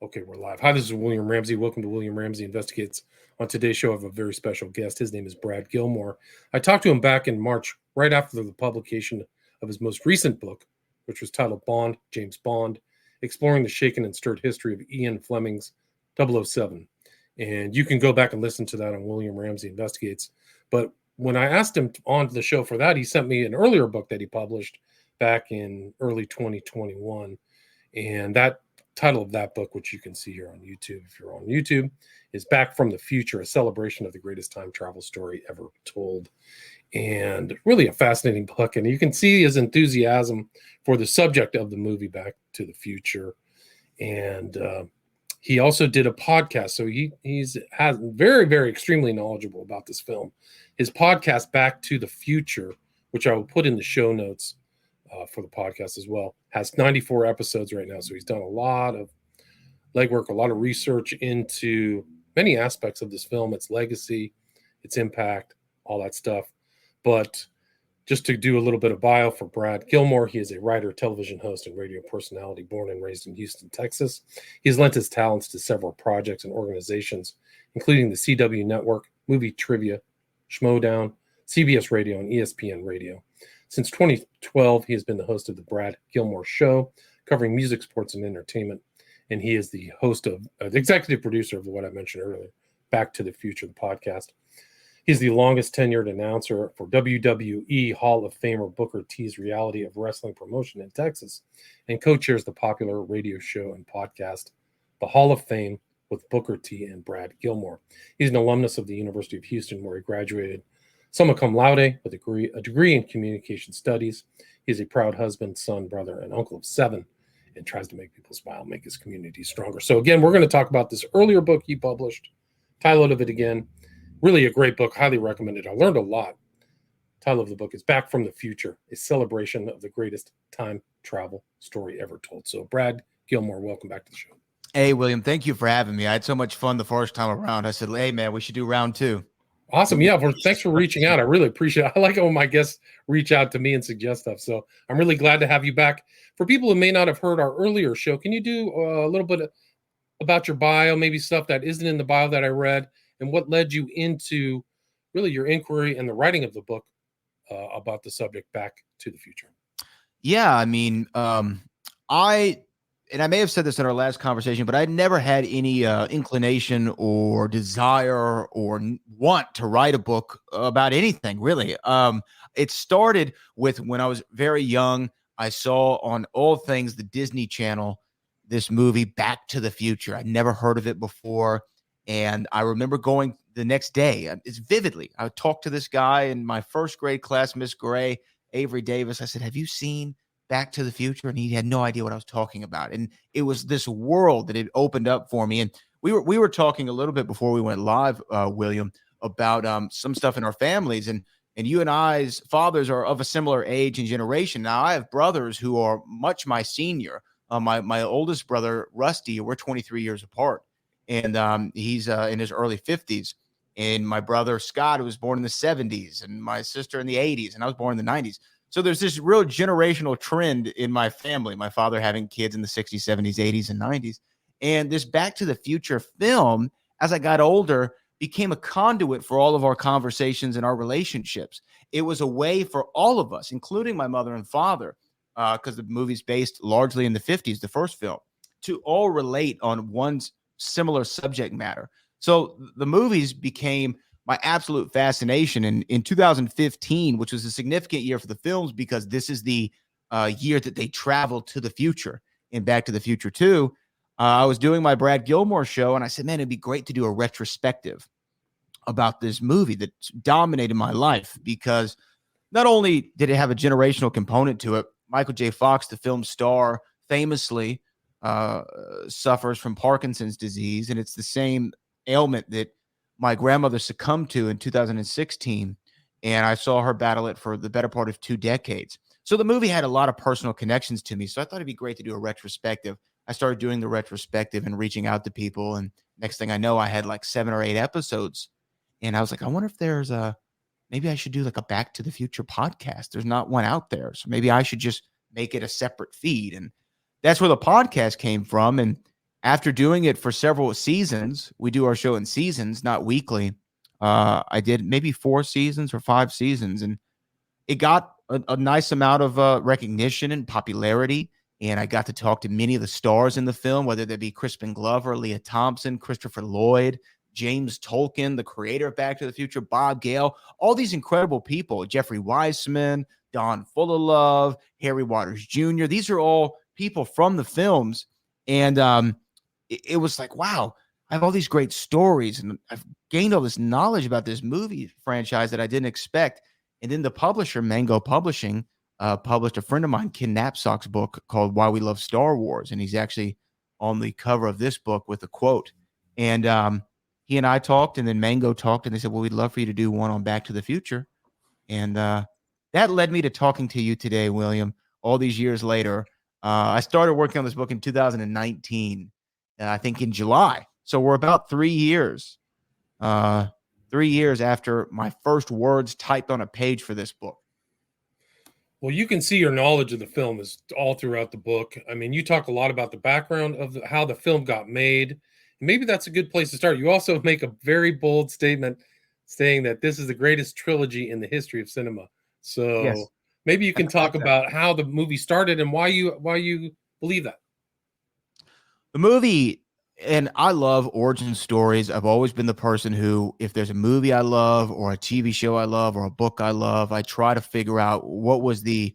Okay, we're live. Hi, this is William Ramsey. Welcome to William Ramsey Investigates. On today's show, I have a very special guest. His name is Brad Gilmore. I talked to him back in March, right after the publication of his most recent book, which was titled Bond, James Bond, exploring the shaken and stirred history of Ian Fleming's 007. And you can go back and listen to that on William Ramsey Investigates. But when I asked him on the show for that, he sent me an earlier book that he published back in early 2021. And that title of that book, which you can see here on YouTube if you're on YouTube, is Back from the Future, a celebration of the greatest time travel story ever told. And really a fascinating book. And you can see his enthusiasm for the subject of the movie Back to the Future. And he also did a podcast. So he's very, very extremely knowledgeable about this film. His podcast, Back to the Future, which I will put in the show notes for the podcast as well, has 94 episodes right now. So he's done a lot of legwork, a lot of research into many aspects of this film, its legacy, its impact, all that stuff. But just to do a little bit of bio for Brad Gilmore, he is a writer, television host, and radio personality born and raised in Houston, Texas. He has lent his talents to several projects and organizations, including the CW Network, Movie Trivia, Schmodown, CBS Radio, and ESPN Radio. Since 2012, he has been the host of the Brad Gilmore Show, covering music, sports, and entertainment. And he is the host of, the executive producer of what I mentioned earlier, Back to the Future, the podcast. He's the longest tenured announcer for WWE Hall of Famer Booker T's Reality of Wrestling promotion in Texas, and co-chairs the popular radio show and podcast, The Hall of Fame with Booker T and Brad Gilmore. He's an alumnus of the University of Houston, where he graduated summa cum laude with a degree in communication studies. He's a proud husband, son, brother, and uncle of 7, and tries to make people smile, make his community stronger. So again, we're going to talk about this earlier book he published. Title of it again, really a great book, highly recommended. I learned a lot. Title of the book is Back from the Future, a celebration of the greatest time travel story ever told. So Brad Gilmore, welcome back to the show. Hey, William, thank you for having me. I had so much fun the first time around. I said, hey, man, we should do round 2. Awesome. Yeah. Well, thanks for reaching out. I really appreciate it. I like it when my guests reach out to me and suggest stuff. So I'm really glad to have you back. For people who may not have heard our earlier show, can you do a little bit about your bio, maybe stuff that isn't in the bio that I read, and what led you into really your inquiry and the writing of the book about the subject Back to the Future? Yeah. I mean, I may have said this in our last conversation, but I never had any inclination or desire or want to write a book about anything, really. It started with when I was very young. I saw on All Things, the Disney Channel, this movie, Back to the Future. I'd never heard of it before. And I remember going the next day. It's vividly. I talked to this guy in my first grade class, Miss Gray, Avery Davis. I said, have you seen Back to the Future? And he had no idea what I was talking about. And it was this world that had opened up for me. And we were talking a little bit before we went live, William, about some stuff in our families. And you and I's fathers are of a similar age and generation. Now, I have brothers who are much my senior. My oldest brother, Rusty, we're 23 years apart. And he's in his early 50s. And my brother, Scott, who was born in the 70s. And my sister in the 80s. And I was born in the 90s. So there's this real generational trend in my family, my father having kids in the 60s, 70s, 80s, and 90s. And this Back to the Future film, as I got older, became a conduit for all of our conversations and our relationships. It was a way for all of us, including my mother and father, because the movie's based largely in the 50s, the first film, to all relate on one similar subject matter. So the movies became my absolute fascination. And in 2015, which was a significant year for the films, because this is the year that they traveled to the future in Back to the Future 2, I was doing my Brad Gilmore show, and I said, man, it'd be great to do a retrospective about this movie that dominated my life, because not only did it have a generational component to it, Michael J. Fox, the film star, famously suffers from Parkinson's disease, and it's the same ailment that my grandmother succumbed to in 2016, and I saw her battle it for the better part of 2 decades. So the movie had a lot of personal connections to me, so I thought it'd be great to do a retrospective. I started doing the retrospective and reaching out to people, and next thing I know, I had like 7 or 8 episodes, and I was like, I wonder if there's maybe I should do like a Back to the Future podcast. There's not one out there, so maybe I should just make it a separate feed, and that's where the podcast came from. And after doing it for several seasons, we do our show in seasons, not weekly. I did maybe 4 seasons or 5 seasons, and it got a nice amount of recognition and popularity. And I got to talk to many of the stars in the film, whether they be Crispin Glover, Leah Thompson, Christopher Lloyd, James Tolkien, the creator of Back to the Future, Bob Gale, all these incredible people, Jeffrey Weissman, Don Fullilove, Harry Waters Jr. These are all people from the films. And it was like, wow, I have all these great stories and I've gained all this knowledge about this movie franchise that I didn't expect. And then the publisher, Mango Publishing, published a friend of mine, Ken Knapsack's book called Why We Love Star Wars. And he's actually on the cover of this book with a quote. And he and I talked, and then Mango talked, and they said, well, we'd love for you to do one on Back to the Future. And that led me to talking to you today, William, all these years later. I started working on this book in 2019, I think in July. So we're about 3 years. 3 years after my first words typed on a page for this book. Well, you can see your knowledge of the film is all throughout the book. I mean, you talk a lot about the background of how the film got made. Maybe that's a good place to start. You also make a very bold statement saying that this is the greatest trilogy in the history of cinema. So Yes. maybe you can talk about how the movie started and why you believe that. The movie, and I love origin stories. I've always been the person who, if there's a movie I love or a TV show I love or a book I love, I try to figure out what was the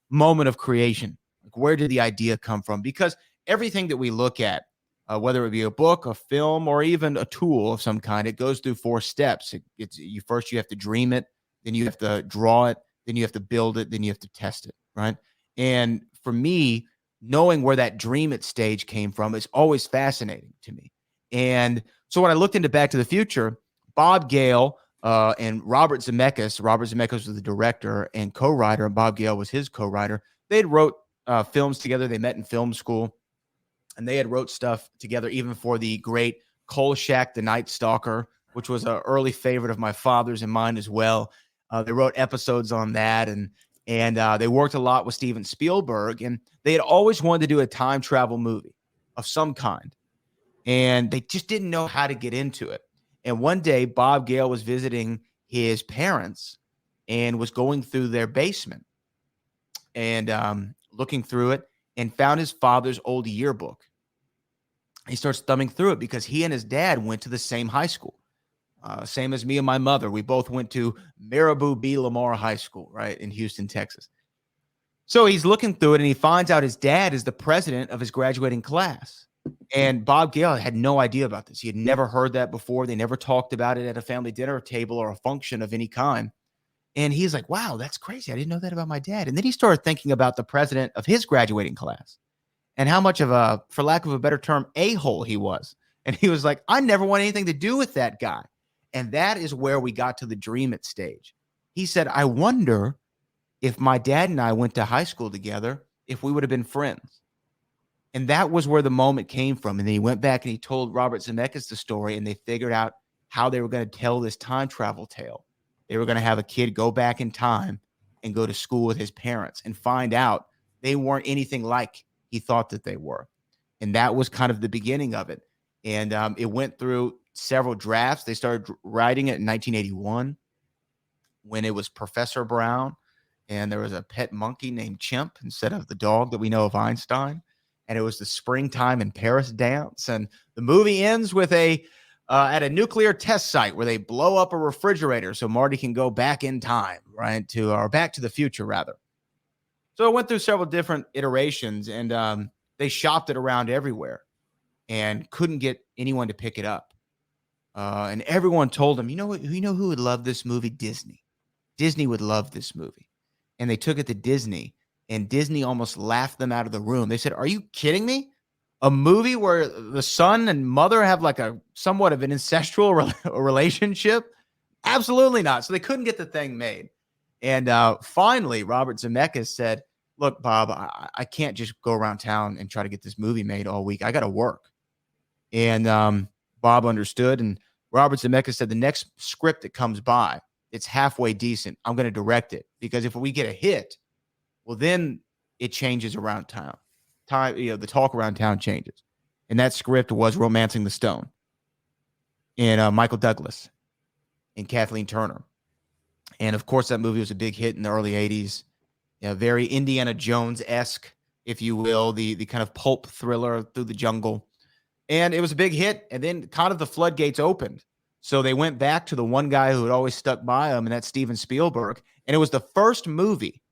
moment of creation. Like, where did the idea come from? Because everything that we look at, whether it be a book, a film, or even a tool of some kind, it goes through 4 steps. First you have to dream it, then you have to draw it, then you have to build it, then you have to test it, right? And for me, knowing where that dream it stage came from is always fascinating to me. And so when I looked into Back to the Future, Bob Gale and Robert Zemeckis was the director and co-writer, and Bob Gale was his co-writer. They had wrote films together. They met in film school, and they had wrote stuff together even for the great Kolchak, The Night Stalker, which was an early favorite of my father's and mine as well. They wrote episodes on that, and they worked a lot with Steven Spielberg, and they had always wanted to do a time travel movie of some kind, and they just didn't know how to get into it. And one day, Bob Gale was visiting his parents and was going through their basement and looking through it and found his father's old yearbook. He starts thumbing through it because he and his dad went to the same high school. Same as me and my mother. We both went to Marabou B. Lamar High School, right, in Houston, Texas. So he's looking through it, and he finds out his dad is the president of his graduating class. And Bob Gale had no idea about this. He had never heard that before. They never talked about it at a family dinner table or a function of any kind. And he's like, wow, that's crazy. I didn't know that about my dad. And then he started thinking about the president of his graduating class and how much of a, for lack of a better term, a-hole he was. And he was like, I never want anything to do with that guy. And that is where we got to the dream it stage. He said, I wonder if my dad and I went to high school together, if we would have been friends. And that was where the moment came from. And then he went back and he told Robert Zemeckis the story, and they figured out how they were going to tell this time travel tale. They were going to have a kid go back in time and go to school with his parents and find out they weren't anything like he thought that they were. And that was kind of the beginning of it. And it went through several drafts. They started writing it in 1981 when it was Professor Brown, and there was a pet monkey named Chimp instead of the dog that we know of Einstein. And it was the springtime in Paris dance. And the movie ends with at a nuclear test site where they blow up a refrigerator so Marty can go back in time, right? Or Back to the Future, rather. So it went through several different iterations, and they shopped it around everywhere and couldn't get anyone to pick it up. And everyone told him, you know who would love this movie? Disney. Disney would love this movie. And they took it to Disney, and Disney almost laughed them out of the room. They said, are you kidding me? A movie where the son and mother have like a somewhat of an incestual relationship? Absolutely not. So they couldn't get the thing made. And finally, Robert Zemeckis said, look, Bob, I can't just go around town and try to get this movie made all week. I got to work. And Bob understood. And Robert Zemeckis said, the next script that comes by, it's halfway decent, I'm going to direct it. Because if we get a hit, well, then it changes around town. The talk around town changes. and that script was Romancing the Stone, and Michael Douglas and Kathleen Turner. And of course, that movie was a big hit in the early 80s. Very Indiana Jones-esque, if you will, the kind of pulp thriller through the jungle. And it was a big hit, and then kind of the floodgates opened. So they went back to the one guy who had always stuck by them, and that's Steven Spielberg. And it was the first movie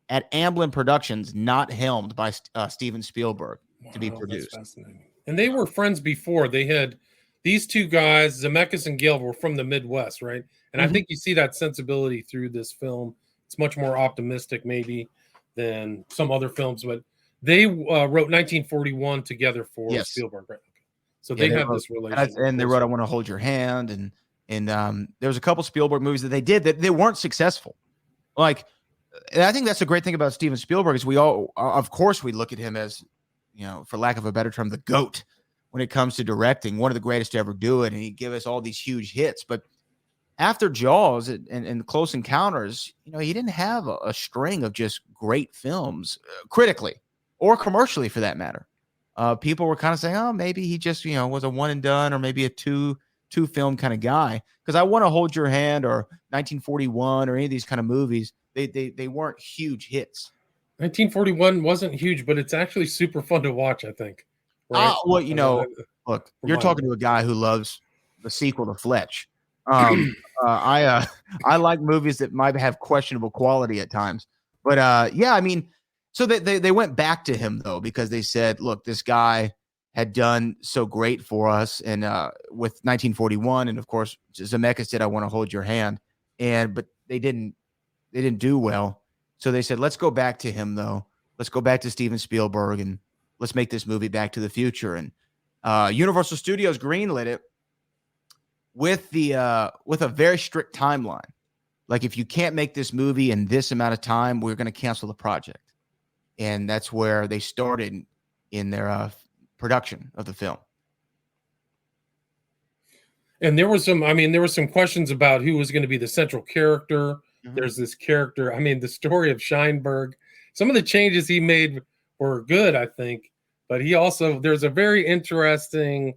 at Amblin Productions not helmed by Steven Spielberg to be produced. That's fascinating. And they were friends before. They had these two guys, Zemeckis and Gale, were from the Midwest, right? And I think you see that sensibility through this film. It's much more optimistic, maybe, than some other films. But they wrote 1941 together for Spielberg, right? So they had this relationship. And they wrote I Want to Hold Your Hand. And there was a couple Spielberg movies that they did that they weren't successful. Like, and I think that's the great thing about Steven Spielberg is we all, of course, we look at him as, for lack of a better term, the GOAT when it comes to directing, one of the greatest to ever do it. And he gave us all these huge hits. But after Jaws and Close Encounters, he didn't have a string of just great films critically or commercially for that matter. People were kind of saying, oh, maybe he just, was a one and done or maybe a two film kind of guy. Because I Want to Hold Your Hand or 1941 or any of these kind of movies, they weren't huge hits. 1941 wasn't huge, but it's actually super fun to watch, I think. Right? Look, you're talking to a guy who loves the sequel to Fletch. I like movies that might have questionable quality at times, but so they went back to him though because they said, look, this guy had done so great for us, and with 1941, and of course Zemeckis did I Want to Hold Your Hand, but they didn't do well, so they said let's go back to him though. Let's go back to Steven Spielberg and let's make this movie Back to the Future, and Universal Studios greenlit it. With a very strict timeline, like if you can't make this movie in this amount of time, we're going to cancel the project, and that's where they started in their production of the film. And there were some questions about who was going to be the central character. Mm-hmm. There's this character. The story of Scheinberg. Some of the changes he made were good, I think, but there's a very interesting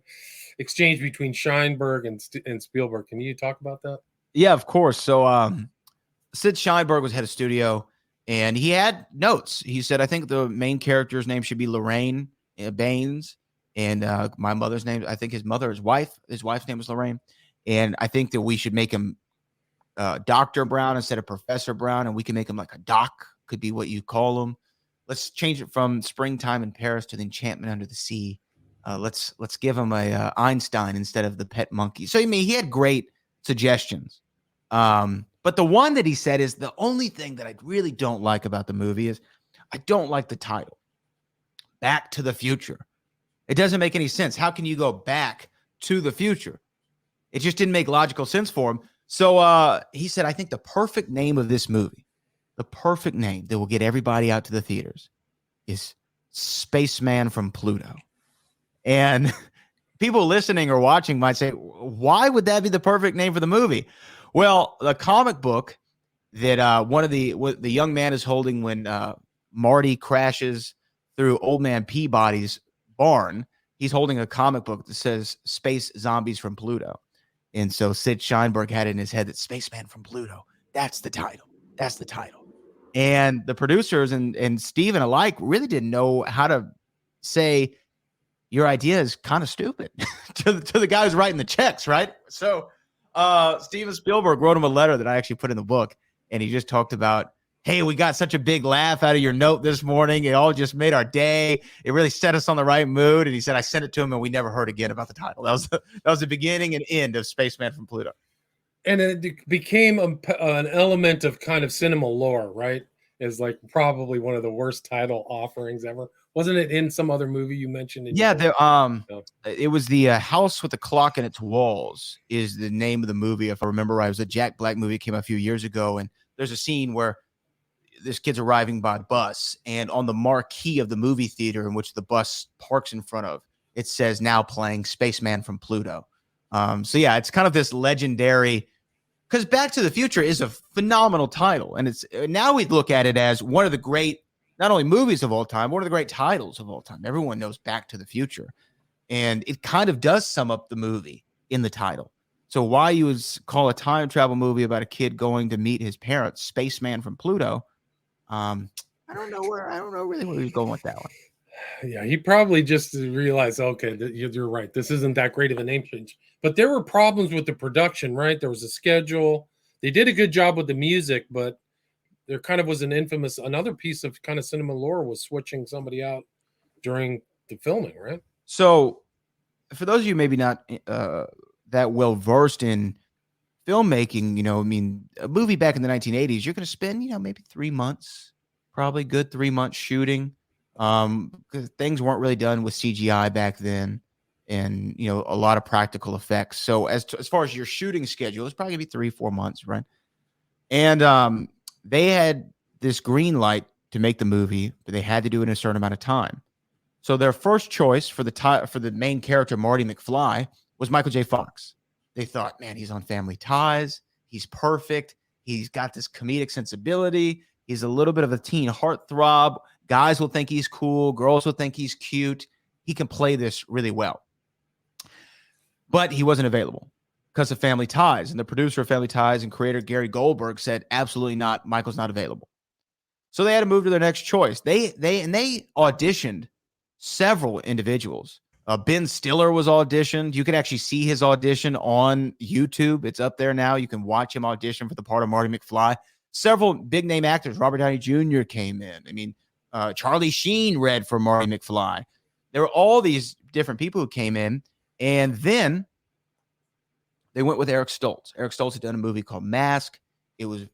exchange between Scheinberg and Spielberg. Can you talk about that? Yeah, of course. So Sid Sheinberg was head of studio, and he had notes. He said, I think the main character's name should be Lorraine Baines, and my mother's name, I think his wife's name was Lorraine, and I think that we should make him Dr. Brown instead of Professor Brown, and we can make him like a doc, could be what you call him. Let's change it from Springtime in Paris to The Enchantment Under the Sea. Let's give him a Einstein instead of the pet monkey. So he had great suggestions. But the one that he said is the only thing that I really don't like about the movie is I don't like the title, Back to the Future. It doesn't make any sense. How can you go back to the future? It just didn't make logical sense for him. So he said, I think the perfect name of this movie, the perfect name that will get everybody out to the theaters is Spaceman from Pluto. And people listening or watching might say, why would that be the perfect name for the movie? Well, the comic book that one of the young man is holding when Marty crashes through Old Man Peabody's barn, he's holding a comic book that says Space Zombies from Pluto. And so Sid Sheinberg had it in his head that Spaceman from Pluto, that's the title. That's the title. And the producers and Steven alike really didn't know how to say, your idea is kind of stupid to the guy who's writing the checks, right? So Steven Spielberg wrote him a letter that I actually put in the book, and he just talked about, hey, we got such a big laugh out of your note this morning. It all just made our day. It really set us on the right mood. And he said, I sent it to him, and we never heard again about the title. That was the beginning and end of Spaceman from Pluto. And it became an element of kind of cinema lore, right? Is like probably one of the worst title offerings ever. Wasn't it in some other movie you mentioned? It was the House with the Clock in Its Walls is the name of the movie. If I remember right, it was a Jack Black movie that came out a few years ago. And there's a scene where this kid's arriving by bus, and on the marquee of the movie theater in which the bus parks in front of, it says now playing Spaceman from Pluto. It's kind of this legendary, because Back to the Future is a phenomenal title. And it's now we look at it as one of the great, not only movies of all time, one of the great titles of all time. Everyone knows Back to the Future. And it kind of does sum up the movie in the title. So why you would call a time travel movie about a kid going to meet his parents, Spaceman from Pluto? I don't know really where he's going with that one. Yeah, he probably just realized, okay, you're right. This isn't that great of a name change. But there were problems with the production, right? There was a schedule. They did a good job with the music, but there kind of was another piece of kind of cinema lore was switching somebody out during the filming, right? So for those of you maybe not that well versed in filmmaking, I mean, a movie back in the 1980s, you're going to spend, maybe 3 months, probably good 3 months shooting. Because things weren't really done with CGI back then, and a lot of practical effects. So as far as your shooting schedule, it's probably gonna be 3-4 months, right? And they had this green light to make the movie, but they had to do it in a certain amount of time. So their first choice for the main character, Marty McFly, was Michael J. Fox. They thought, man, he's on Family Ties. He's perfect. He's got this comedic sensibility. He's a little bit of a teen heartthrob. Guys will think he's cool. Girls will think he's cute. He can play this really well. But he wasn't available because of Family Ties. And the producer of Family Ties and creator Gary Goldberg said, absolutely not. Michael's not available. So they had to move to their next choice. They auditioned several individuals. Ben Stiller was auditioned. You can actually see his audition on YouTube. It's up there now. You can watch him audition for the part of Marty McFly. Several big name actors. Robert Downey Jr. came in. I mean, Charlie Sheen read for Marty McFly. There were all these different people who came in. And then they went with Eric Stoltz. Eric Stoltz had done a movie called Mask. It was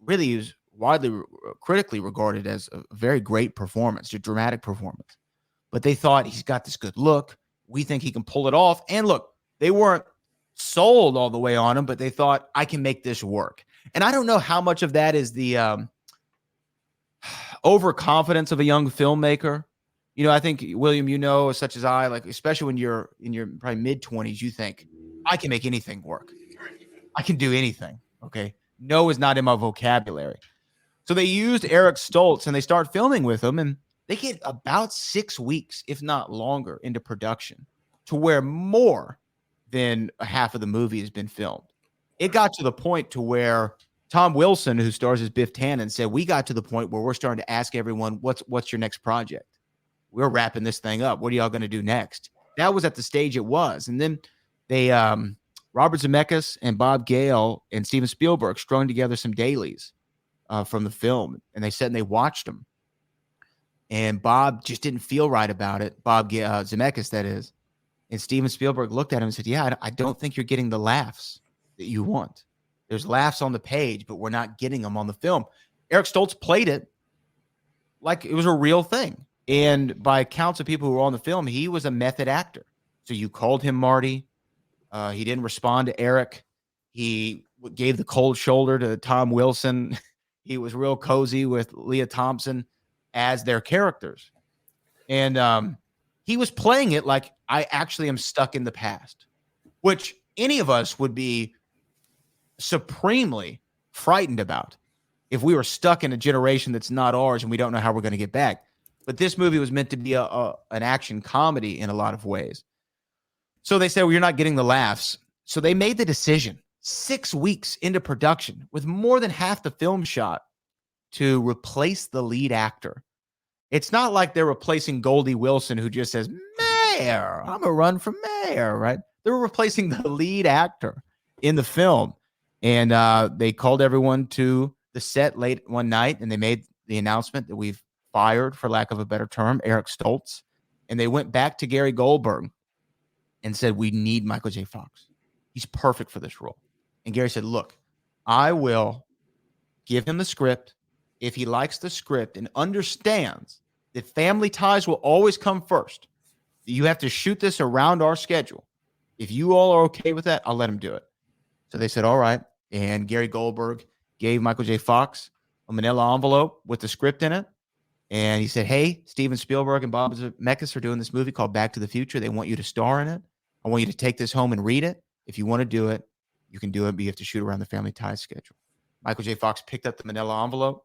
really widely critically regarded as a very great performance, a dramatic performance. But they thought he's got this good look. We think he can pull it off. And look, they weren't sold all the way on him, but they thought, I can make this work. And I don't know how much of that is the overconfidence of a young filmmaker. I think, William, such as I, like, especially when you're in your probably mid-20s, you think, I can make anything work. I can do anything, okay? No is not in my vocabulary. So they used Eric Stoltz, and they start filming with him, and they get about 6 weeks, if not longer, into production to where more than half of the movie has been filmed. It got to the point to where Tom Wilson, who stars as Biff Tannen, said, we got to the point where we're starting to ask everyone, what's your next project? We're wrapping this thing up. What are y'all going to do next? That was at the stage it was. And then they, Robert Zemeckis and Bob Gale and Steven Spielberg strung together some dailies from the film. And they said, and they watched them. And Bob just didn't feel right about it. Bob Zemeckis, that is. And Steven Spielberg looked at him and said, yeah, I don't think you're getting the laughs that you want. There's laughs on the page, but we're not getting them on the film. Eric Stoltz played it like it was a real thing. And by accounts of people who were on the film, he was a method actor. So you called him Marty. He didn't respond to Eric. He gave the cold shoulder to Tom Wilson. He was real cozy with Leah Thompson as their characters. And he was playing it like, I actually am stuck in the past, which any of us would be supremely frightened about if we were stuck in a generation that's not ours and we don't know how we're going to get back. But this movie was meant to be an action comedy in a lot of ways. So they said, well, you're not getting the laughs. So they made the decision 6 weeks into production with more than half the film shot to replace the lead actor. It's not like they're replacing Goldie Wilson, who just says, Mayor, I'm going to run for mayor, right? They're replacing the lead actor in the film. And they called everyone to the set late one night, and they made the announcement that we've fired, for lack of a better term, Eric Stoltz. And they went back to Gary Goldberg and said, we need Michael J. Fox. He's perfect for this role. And Gary said, look, I will give him the script. If he likes the script and understands that Family Ties will always come first, you have to shoot this around our schedule. If you all are okay with that, I'll let him do it. So they said, all right. And Gary Goldberg gave Michael J. Fox a manila envelope with the script in it. And he said, hey, Steven Spielberg and Bob Zemeckis are doing this movie called Back to the Future. They want you to star in it. I want you to take this home and read it. If you want to do it, you can do it, but you have to shoot around the Family Ties schedule. Michael J. Fox picked up the manila envelope,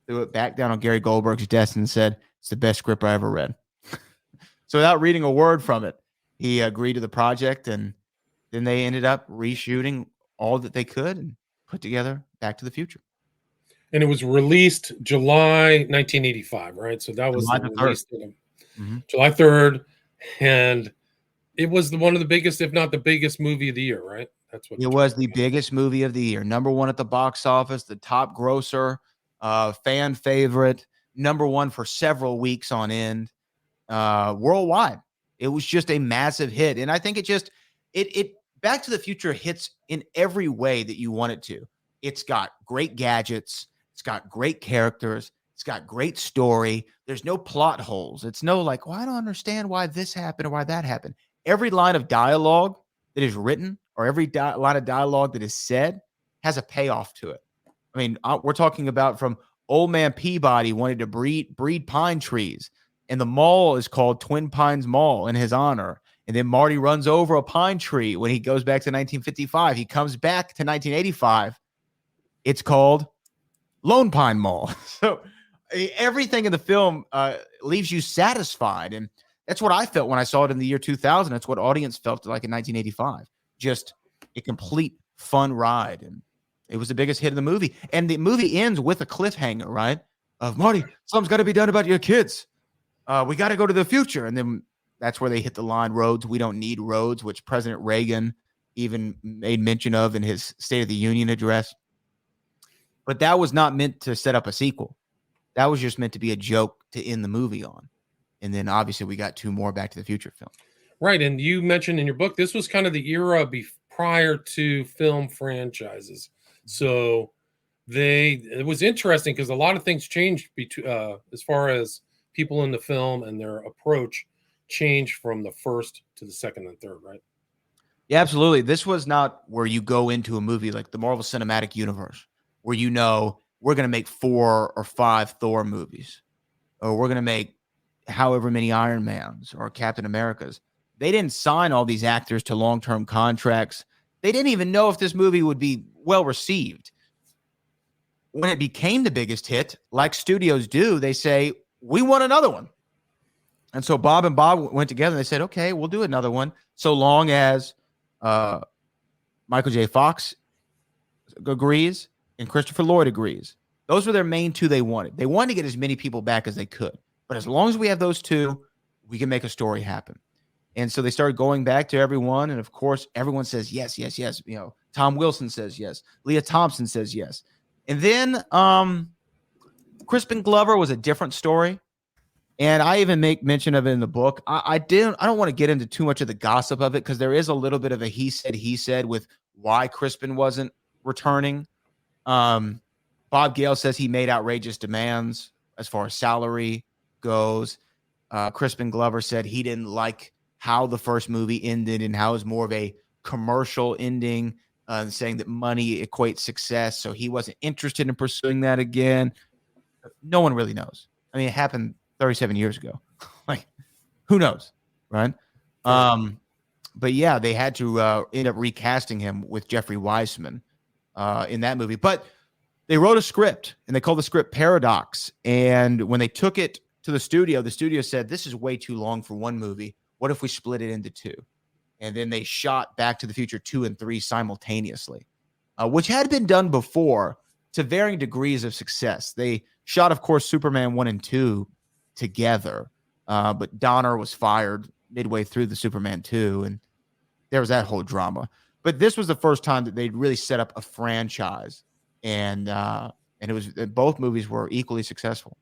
threw it back down on Gary Goldberg's desk, and said, it's the best script I ever read. So without reading a word from it, he agreed to the project, and then they ended up reshooting all that they could and put together Back to the Future. And it was released July 1985, right? So that was July the the 3rd. release date. Mm-hmm. July 3rd. And it was one of the biggest, if not the biggest movie of the year, right? That's what it was the biggest movie of the year. Number one at the box office, the top grosser, fan favorite, number one for several weeks on end, worldwide. It was just a massive hit. And I think it Back to the Future hits in every way that you want it to. It's got great gadgets. It's got great characters. It's got great story. There's no plot holes. It's no like, well, I don't understand why this happened or why that happened. Every line of dialogue that is written or every line of dialogue that is said has a payoff to it. I mean, we're talking about from Old Man Peabody wanted to breed pine trees, and the mall is called Twin Pines Mall in his honor. And then Marty runs over a pine tree when he goes back to 1955. He comes back to 1985. It's called Lone Pine Mall. So everything in the film leaves you satisfied. And that's what I felt when I saw it in the year 2000. That's what audience felt like in 1985. Just a complete fun ride. And it was the biggest hit of the movie. And the movie ends with a cliffhanger, right? Of Marty, something's got to be done about your kids. We got to go to the future. And then that's where they hit the line, roads. We don't need roads, which President Reagan even made mention of in his State of the Union address. But that was not meant to set up a sequel. That was just meant to be a joke to end the movie on. And then obviously we got two more Back to the Future films. Right. And you mentioned in your book, this was kind of the era prior to film franchises. So it was interesting because a lot of things changed as far as people in the film and their approach changed from the first to the second and third, right? Yeah, absolutely. This was not where you go into a movie like the Marvel Cinematic Universe, where you know we're going to make 4 or 5 Thor movies, or we're going to make however many Iron Mans or Captain Americas. They didn't sign all these actors to long-term contracts. They didn't even know if this movie would be well received. When it became the biggest hit, like studios do, they say, we want another one. And so Bob and Bob went together and they said, okay, we'll do another one so long as Michael J. Fox agrees and Christopher Lloyd agrees. Those were their main two they wanted. They wanted to get as many people back as they could. But as long as we have those two, we can make a story happen. And so they started going back to everyone. And of course, everyone says yes, yes, yes. You know, Tom Wilson says yes. Leah Thompson says yes. And then Crispin Glover was a different story. And I even make mention of it in the book. I don't want to get into too much of the gossip of it because there is a little bit of a he said with why Crispin wasn't returning. Bob Gale says he made outrageous demands as far as salary goes. Crispin Glover said he didn't like how the first movie ended and how it was more of a commercial ending, saying that money equates success. So he wasn't interested in pursuing that again. No one really knows. I mean, it happened 37 years ago. Like, who knows, right? But yeah, they had to end up recasting him with Jeffrey Weissman in that movie. But they wrote a script, and they called the script Paradox. And when they took it to the studio said, this is way too long for one movie. What if we split it into 2? And then they shot Back to the Future 2 and 3 simultaneously, which had been done before to varying degrees of success. They shot, of course, Superman 1 and 2 together, but Donner was fired midway through the Superman 2, and there was that whole drama. But this was the first time that they'd really set up a franchise, and it was both movies were equally successful.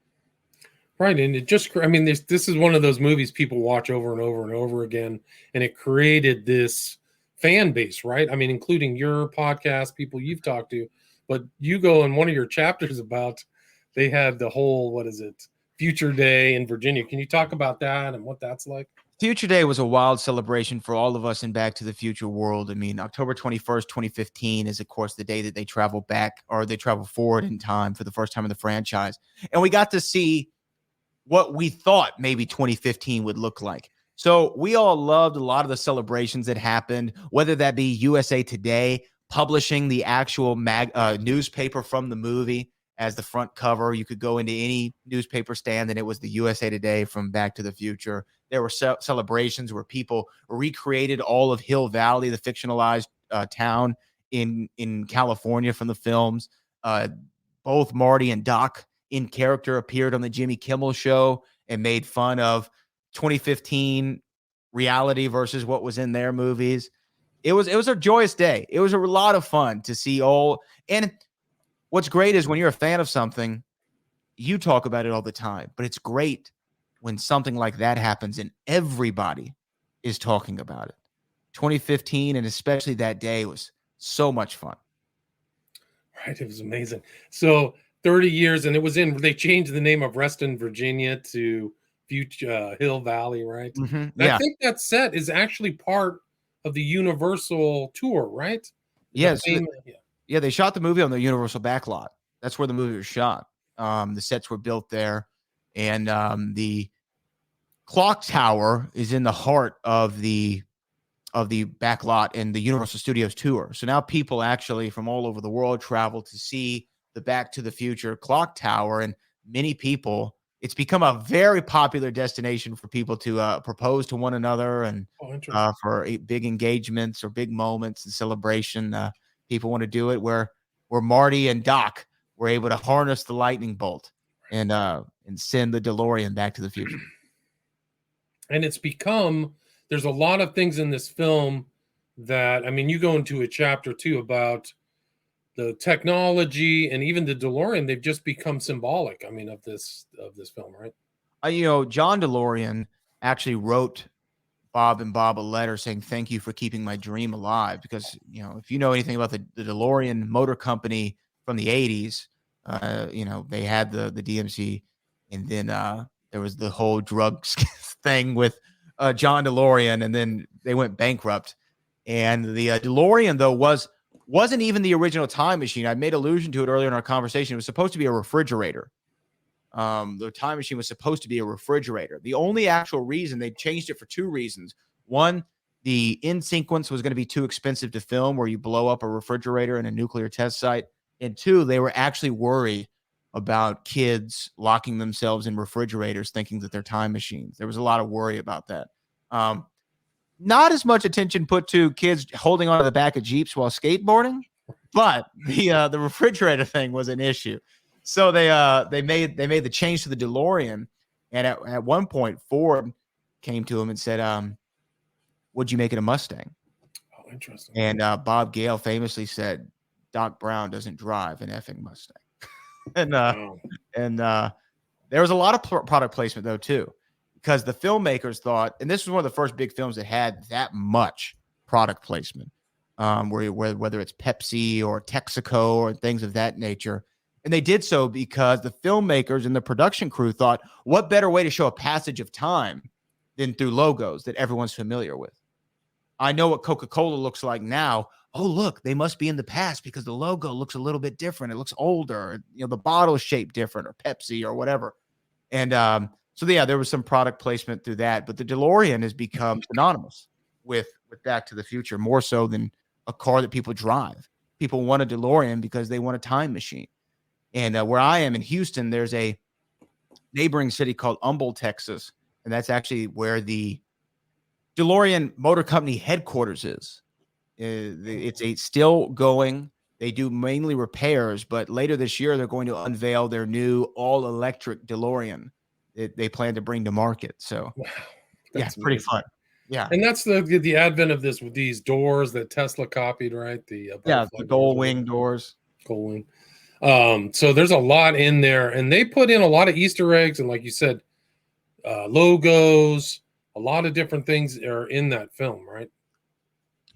Right, and it just, I mean, this is one of those movies people watch over and over and over again, and it created this fan base, right? I mean, including your podcast, people you've talked to, but you go in one of your chapters about they had the whole, Future Day in Virginia. Can you talk about that and what that's like? Future Day was a wild celebration for all of us in Back to the Future world. I mean, October 21st, 2015 is, of course, the day that they travel back or they travel forward in time for the first time in the franchise. And we got to see what we thought maybe 2015 would look like. So we all loved a lot of the celebrations that happened, whether that be USA Today publishing the actual newspaper from the movie as the front cover. You could go into any newspaper stand and it was the USA Today from Back to the Future. There were celebrations where people recreated all of Hill Valley, the fictionalized town in California from the films. Both Marty and Doc in character appeared on the Jimmy Kimmel show and made fun of 2015 reality versus what was in their movies. It was a joyous day. It was a lot of fun to see all. And what's great is when you're a fan of something, you talk about it all the time, but it's great when something like that happens and everybody is talking about it. 2015, and especially that day, was so much fun. Right. It was amazing. So 30 years, and they changed the name of Reston, Virginia to Hill Valley, right? Mm-hmm. Yeah. I think that set is actually part of the Universal tour, right? Yes. Yeah, they shot the movie on the Universal backlot. That's where the movie was shot. The sets were built there, and the clock tower is in the heart of the backlot in the Universal Studios tour. So now people actually from all over the world travel to see the Back to the Future clock tower, and many people. It's become a very popular destination for people to propose to one another and for big engagements or big moments and celebration. People want to do it where Marty and Doc were able to harness the lightning bolt and send the DeLorean back to the future. And it's become, there's a lot of things in this film that, I mean, you go into a chapter too about the technology and even the DeLorean. They've just become symbolic, I mean, of this film, right? John DeLorean actually wrote Bob a letter saying, thank you for keeping my dream alive. Because, if you know anything about the DeLorean Motor Company from the 80s, they had the DMC, and then there was the whole drugs thing with John DeLorean, and then they went bankrupt. And the DeLorean, though, wasn't even the original time machine. I made allusion to it earlier in our conversation. It was supposed to be a refrigerator. The time machine was supposed to be a refrigerator. The only actual reason they changed it for two reasons. One, the end sequence was going to be too expensive to film, where you blow up a refrigerator in a nuclear test site. And two, they were actually worried about kids locking themselves in refrigerators thinking that they're time machines. There was a lot of worry about that. Not as much attention put to kids holding onto the back of Jeeps while skateboarding, but the refrigerator thing was an issue. So they made the change to the DeLorean, and at one point Ford came to him and said, "Would you make it a Mustang?" Oh, interesting. And Bob Gale famously said, "Doc Brown doesn't drive an effing Mustang." and there was a lot of product placement though too, because the filmmakers thought, and this was one of the first big films that had that much product placement, whether it's Pepsi or Texaco or things of that nature. And they did so because the filmmakers and the production crew thought, what better way to show a passage of time than through logos that everyone's familiar with? I know what Coca-Cola looks like now. Oh, look, they must be in the past because the logo looks a little bit different. It looks older. The bottle is shaped different, or Pepsi or whatever. And so there was some product placement through that. But the DeLorean has become synonymous with Back to the Future, more so than a car that people drive. People want a DeLorean because they want a time machine. And where I am in Houston, there's a neighboring city called Humble, Texas. And that's actually where the DeLorean Motor Company headquarters is. It's still going. They do mainly repairs, but later this year, they're going to unveil their new all-electric DeLorean that they plan to bring to market. So, wow, it's pretty fun. Yeah. And that's the advent of this with these doors that Tesla copied, right? The Gull wing doors. Gull wing. So there's a lot in there, and they put in a lot of Easter eggs, and like you said, logos, a lot of different things are in that film, right?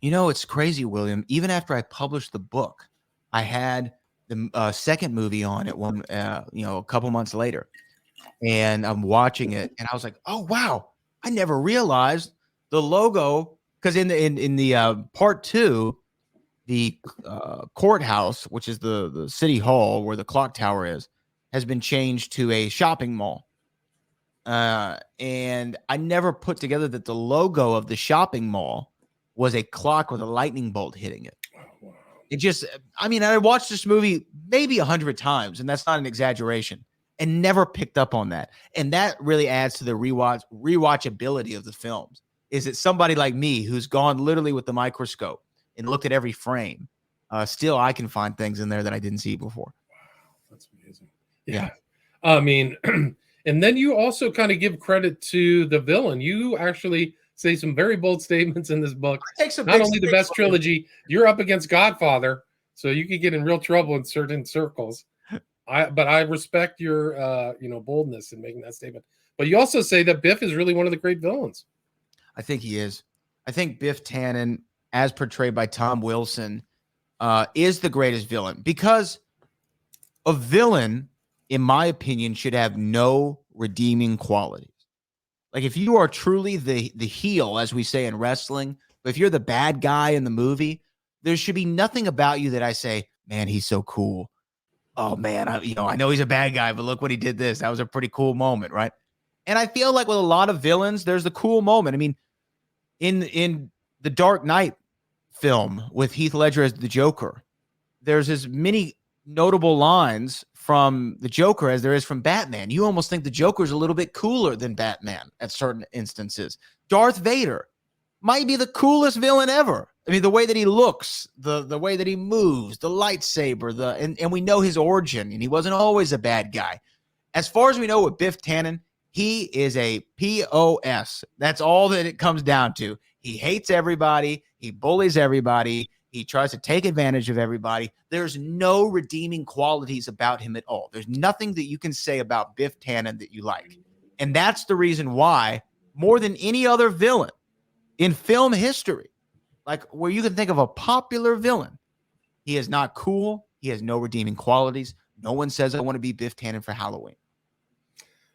It's crazy, William. Even after I published the book, I had the second movie on it a couple months later, and I'm watching it, and I was like, oh wow, I never realized the logo, because in the part two, the courthouse, which is the city hall where the clock tower is, has been changed to a shopping mall. And I never put together that the logo of the shopping mall was a clock with a lightning bolt hitting it. Oh, wow. I watched this movie maybe 100 times, and that's not an exaggeration, and never picked up on that. And that really adds to the rewatchability of the films. Is it somebody like me who's gone literally with the microscope and looked at every frame? Still, I can find things in there that I didn't see before. That's amazing. Yeah. I mean, and then you also kind of give credit to the villain. You actually say some very bold statements in this book. Not only the best trilogy, you're up against Godfather, so you could get in real trouble in certain circles. But I respect your boldness in making that statement. But you also say that Biff is really one of the great villains. I think he is. I think Biff Tannen, as portrayed by Tom Wilson, is the greatest villain, because a villain, in my opinion, should have no redeeming qualities. Like, if you are truly the heel, as we say in wrestling, but if you're the bad guy in the movie, there should be nothing about you that I say, man, he's so cool. Oh man, I know he's a bad guy, but look what he did this. That was a pretty cool moment, right? And I feel like with a lot of villains, there's the cool moment. I mean, in the Dark Knight film with Heath Ledger as the Joker, there's as many notable lines from the Joker as there is from Batman. You almost think the Joker's a little bit cooler than Batman at certain instances. Darth Vader might be the coolest villain ever. I mean, the way that he looks, the way that he moves, the lightsaber, and we know his origin, and he wasn't always a bad guy. As far as we know with Biff Tannen, he is a POS. That's all that it comes down to. He hates everybody. He bullies everybody. He tries to take advantage of everybody. There's no redeeming qualities about him at all. There's nothing that you can say about Biff Tannen that you like. And that's the reason why, more than any other villain in film history, like where you can think of a popular villain, he is not cool. He has no redeeming qualities. No one says, I want to be Biff Tannen for Halloween.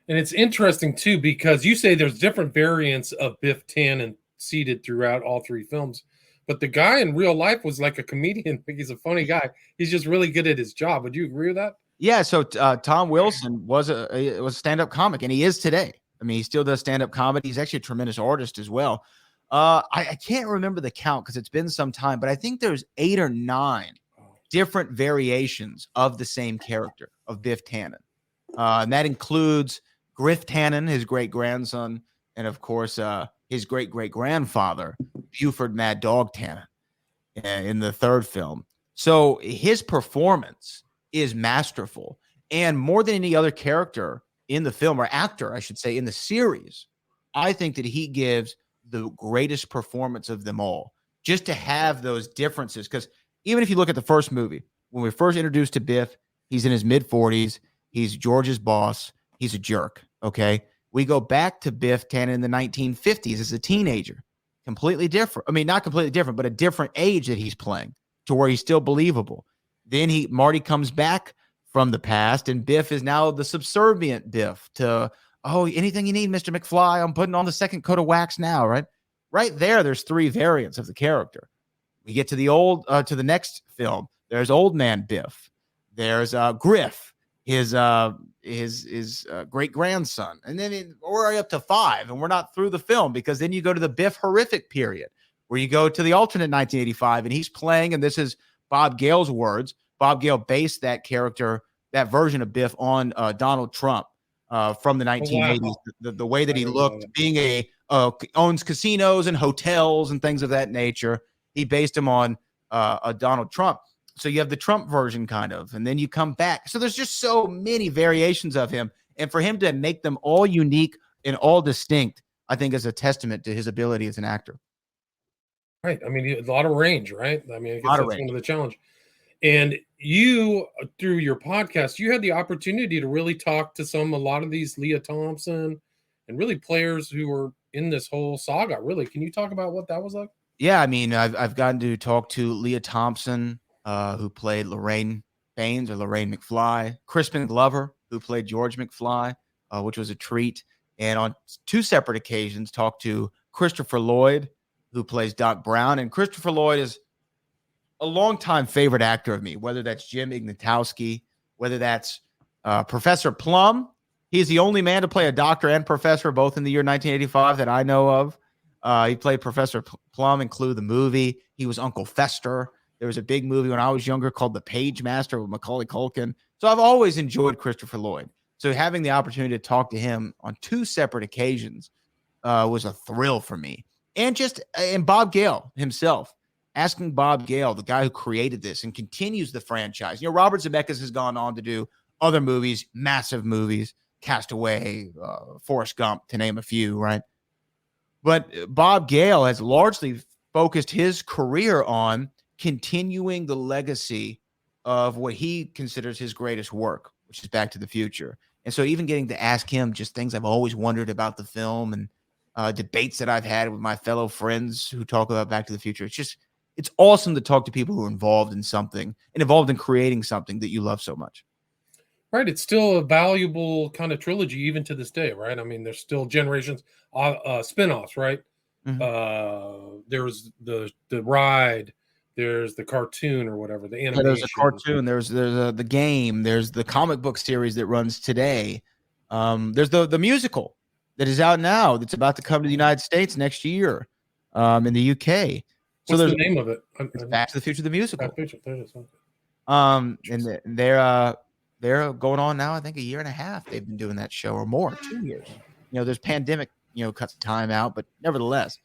And it's interesting, too, because you say there's different variants of Biff Tannen seated throughout all three films. But the guy in real life was like a comedian. He's a funny guy. He's just really good at his job. Would you agree with that? Yeah. So Tom Wilson was a stand-up comic, and he is today. I mean, he still does stand-up comedy. He's actually a tremendous artist as well. I can't remember the count because it's been some time, but I think there's 8 or 9 different variations of the same character of Biff Tannen. And that includes Griff Tannen, his great-grandson, and of course, his great-great-grandfather, Buford Mad Dog Tannen, in the third film. So his performance is masterful. And more than any other character in the film, or actor, I should say, in the series, I think that he gives the greatest performance of them all. Just to have those differences. Because even if you look at the first movie, when we're first introduced to Biff, he's in his mid-40s. He's George's boss. He's a jerk, okay? We go back to Biff Tannen in the 1950s as a teenager. Completely different. I mean, not completely different, but a different age that he's playing to where he's still believable. Then Marty comes back from the past, and Biff is now the subservient Biff to, oh, anything you need, Mr. McFly. I'm putting on the second coat of wax now, right? Right there's 3 variants of the character. We get to the next film. There's old man Biff. There's Griff, his great grandson, and then we're up to 5, and we're not through the film, because then you go to the Biff horrific period, where you go to the alternate 1985, and he's playing, and this is Bob Gale's words. Bob Gale based that character, that version of Biff, on Donald Trump from the 1980s. Wow. The way that he looked, being owns casinos and hotels and things of that nature. He based him on a Donald Trump. So you have the Trump version kind of, and then you come back. So there's just so many variations of him. And for him to make them all unique and all distinct, I think is a testament to his ability as an actor. Right. I mean, a lot of range, right? I mean, I guess that's one of the challenge. And you, through your podcast, you had the opportunity to really talk to a lot of these Leah Thompson and really players who were in this whole saga. Really, can you talk about what that was like? Yeah, I mean, I've gotten to talk to Leah Thompson, who played Lorraine Baines or Lorraine McFly, Crispin Glover, who played George McFly, which was a treat. And on 2 separate occasions, talked to Christopher Lloyd, who plays Doc Brown. And Christopher Lloyd is a longtime favorite actor of me, whether that's Jim Ignatowski, whether that's Professor Plum. He's the only man to play a doctor and professor, both in the year 1985 that I know of. He played Professor Plum in Clue the movie. He was Uncle Fester There was a big movie when I was younger called The Page Master with Macaulay Culkin. So I've always enjoyed Christopher Lloyd. So having the opportunity to talk to him on 2 separate occasions was a thrill for me. And Bob Gale himself, asking Bob Gale, the guy who created this and continues the franchise. Robert Zemeckis has gone on to do other movies, massive movies, Castaway, Forrest Gump, to name a few, right? But Bob Gale has largely focused his career on continuing the legacy of what he considers his greatest work, which is Back to the Future. And so even getting to ask him just things I've always wondered about the film and debates that I've had with my fellow friends who talk about Back to the Future, it's awesome to talk to people who are involved in something and involved in creating something that you love so much. Right. It's still a valuable kind of trilogy even to this day, right? I mean, there's still generations, spin-offs, right? Mm-hmm. There's the ride, there's the cartoon or whatever, the animation. There's a cartoon, there's the game, there's the comic book series that runs today. There's the musical that is out now that's about to come to the United States next year in the UK. So what's the name of it? It's Back to the Future, the musical. Back to the Future. There it is. And they're going on now, I think, a year and a half. They've been doing that show, or more, 2 years. There's pandemic, cuts time out, but nevertheless.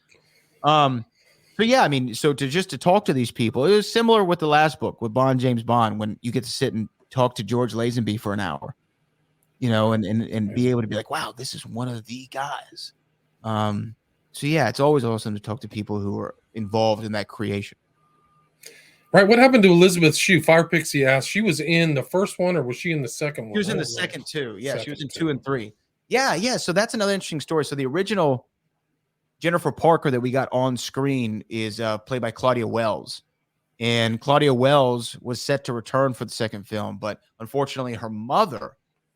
So yeah, I mean, so to talk to these people, it was similar with the last book with James Bond, when you get to sit and talk to George Lazenby for an hour, and be able to be like, wow, this is one of the guys. So yeah, it's always awesome to talk to people who are involved in that creation. Right. What happened to Elizabeth Shue? Fire Pixie asked. She was in the first one, or was she in the second one? She was in the second too. Yeah, she was in 2 and 3. Yeah. So that's another interesting story. So the original Jennifer Parker that we got on screen is played by Claudia Wells. And Claudia Wells was set to return for the second film, but unfortunately her mother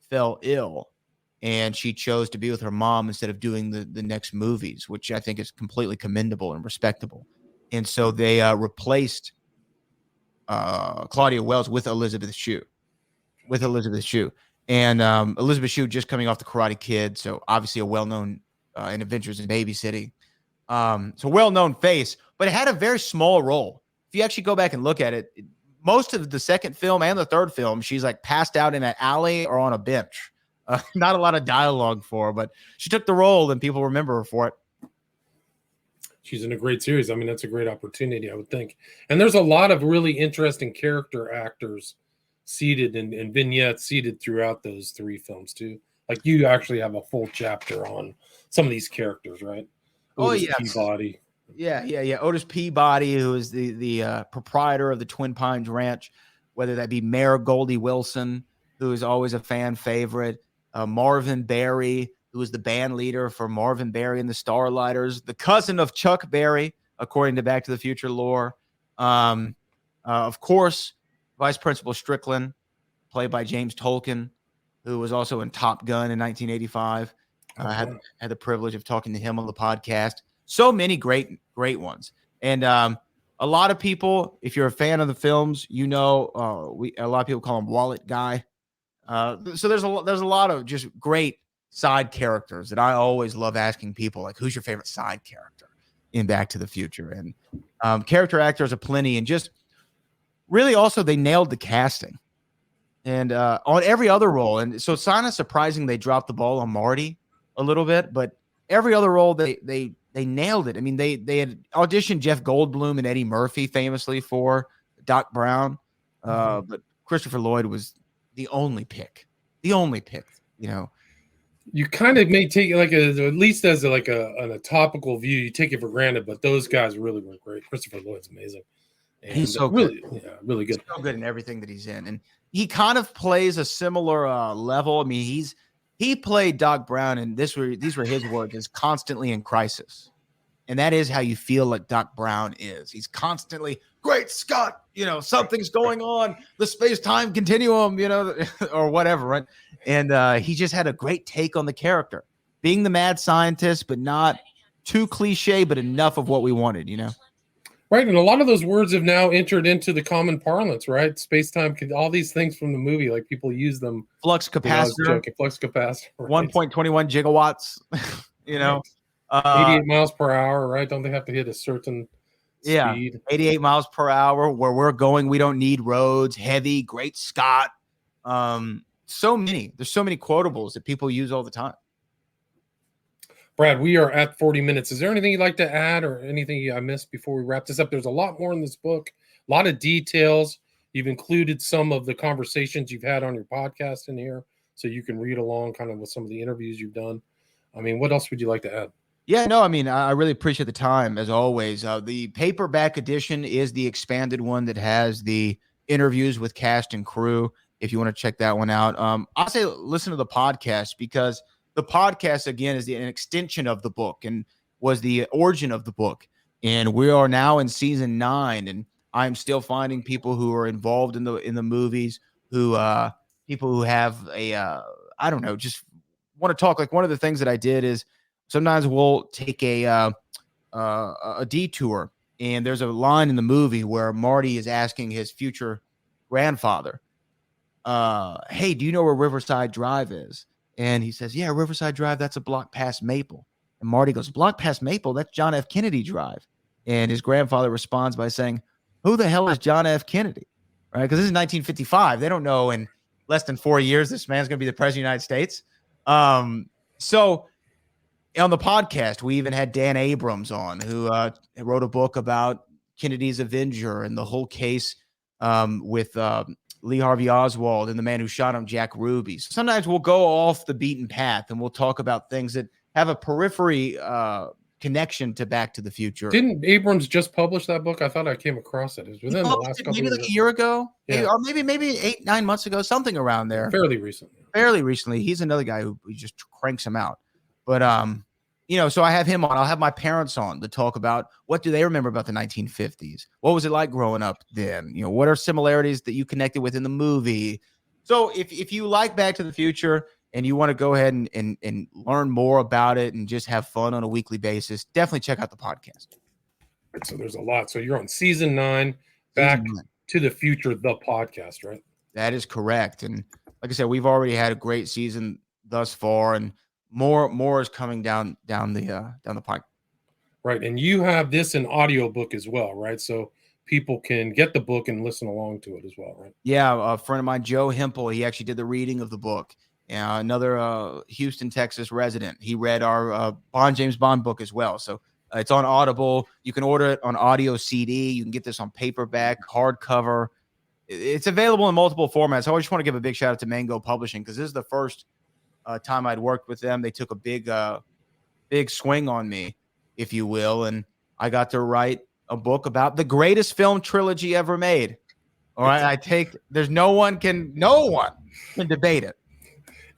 fell ill and she chose to be with her mom instead of doing the next movies, which I think is completely commendable and respectable. And so they replaced Claudia Wells with Elizabeth Shue. And Elizabeth Shue just coming off The Karate Kid, so obviously a well-known in Adventures in Babysitting. So well-known face, but it had a very small role. If you actually go back and look at it, most of the second film and the third film, she's like passed out in an alley or on a bench. Not a lot of dialogue for her, but she took the role and people remember her for it. She's in a great series. I mean, that's a great opportunity, I would think. And there's a lot of really interesting character actors seated and vignettes seated throughout those 3 films too. Like you actually have a full chapter on some of these characters, right? Otis Peabody. Yeah. Otis Peabody, who is the proprietor of the Twin Pines Ranch, whether that be Mayor Goldie Wilson, who is always a fan favorite, Marvin Berry, who was the band leader for Marvin Berry and the Starlighters, the cousin of Chuck Berry, according to Back to the Future lore. Of course, Vice Principal Strickland, played by James Tolkien, who was also in Top Gun in 1985. Had the privilege of talking to him on the podcast. So many great ones. And a lot of people, if you're a fan of the films, a lot of people call him Wallet Guy. So there's a lot of just great side characters that I always love asking people, like, who's your favorite side character in Back to the Future? And character actors are plenty, and just really also they nailed the casting. And on every other role, and so it's kind of surprising they dropped the ball on Marty a little bit, but every other role they nailed it. I mean, they had auditioned Jeff Goldblum and Eddie Murphy famously for Doc Brown, but Christopher Lloyd was the only pick. You kind of may take it at least as a topical view. You take it for granted, but those guys really were great. Christopher Lloyd's amazing. And he's so really good. Yeah, really good. He's so good in everything that he's in, and he kind of plays a similar level. I mean, he played Doc Brown, and these were his words, is constantly in crisis. And that is how you feel like Doc Brown is. He's constantly, great Scott, something's going on, the space-time continuum, or whatever, right? And he just had a great take on the character, being the mad scientist, but not too cliche, but enough of what we wanted, Right, and a lot of those words have now entered into the common parlance, right? Space-time, all these things from the movie, like people use them. Flux capacitor. Flux capacitor. Right? 1.21 gigawatts, Right. 88 miles per hour, right? Don't they have to hit a certain speed. 88 miles per hour. Where we're going, we don't need roads. Heavy, Great Scott. So many. There's so many quotables that people use all the time. Brad, we are at 40 minutes. Is there anything you'd like to add or anything I missed before we wrap this up? There's a lot more in this book, a lot of details. You've included some of the conversations you've had on your podcast in here, so you can read along kind of with some of the interviews you've done. I mean, what else would you like to add? Yeah, no, I mean, I really appreciate the time as always. The paperback edition is the expanded one that has the interviews with cast and crew. If you want to check that one out, I'll say listen to the podcast, because the podcast again is an extension of the book and was the origin of the book. And we are now in season 9, and I'm still finding people who are involved in the movies, who people who have a I don't know, just want to talk. Like, one of the things that I did is sometimes we'll take a detour, and there's a line in the movie where Marty is asking his future grandfather, hey, do you know where Riverside Drive is? And he says, yeah, Riverside Drive, that's a block past Maple. And Marty goes, block past Maple? That's John F. Kennedy Drive. And his grandfather responds by saying, who the hell is John F. Kennedy? Right? Because this is 1955. They don't know in less than 4 years this man's going to be the president of the United States. So on the podcast, we even had Dan Abrams on, who wrote a book about Kennedy's Avenger and the whole case with Lee Harvey Oswald and the man who shot him, Jack Ruby. So sometimes we'll go off the beaten path and we'll talk about things that have a periphery connection to Back to the Future. Didn't Abrams just publish that book? I thought I came across it. It was within the last couple of years. Maybe like a year ago, Yeah. or maybe 8-9 months ago, something around there. Fairly recently. Fairly recently. He's another guy who just cranks them out. But so I have him on. I'll have my parents on to talk about what do they remember about the 1950s? What was it like growing up then? What are similarities that you connected with in the movie? So if you like Back to the Future and you want to go ahead and learn more about it and just have fun on a weekly basis, definitely check out the podcast. Right, so there's a lot. So you're on season 9, Back to the Future, the podcast, right? That is correct. And like I said, we've already had a great season thus far, and more is coming down the pipe. Right. And you have this in audiobook as well, right? So people can get the book and listen along to it as well, right? Yeah, a friend of mine, Joe Hempel, he actually did the reading of the book. Another Houston, Texas resident, he read our James Bond book as well. So it's on Audible. You can order it on audio CD. You can get this on paperback, hardcover. It's available in multiple formats. I just want to give a big shout out to Mango Publishing, because this is the first time I'd worked with them. They took a big swing on me, if you will, and I got to write a book about the greatest film trilogy ever made. All right, there's no one can debate it.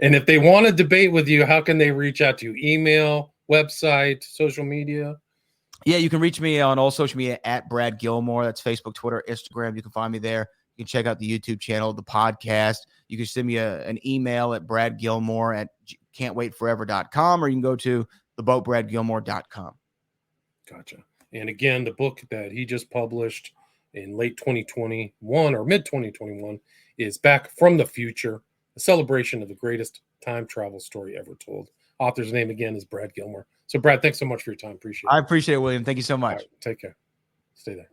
And if they want to debate with you, how can they reach out to you? Email, website, social media? Yeah, you can reach me on all social media at Brad Gilmore. That's Facebook, Twitter, Instagram. You can find me there. You can check out the YouTube channel, the podcast. You can send me an email at bradgilmore@can'twaitforever.com, or you can go to theboatbradgilmore.com. Gotcha. And again, the book that he just published in late 2021 or mid 2021 is Back from the Future, a celebration of the greatest time travel story ever told. Author's name again is Brad Gilmore. So Brad, thanks so much for your time. Appreciate it. I appreciate it, William. Thank you so much. Right, take care. Stay there.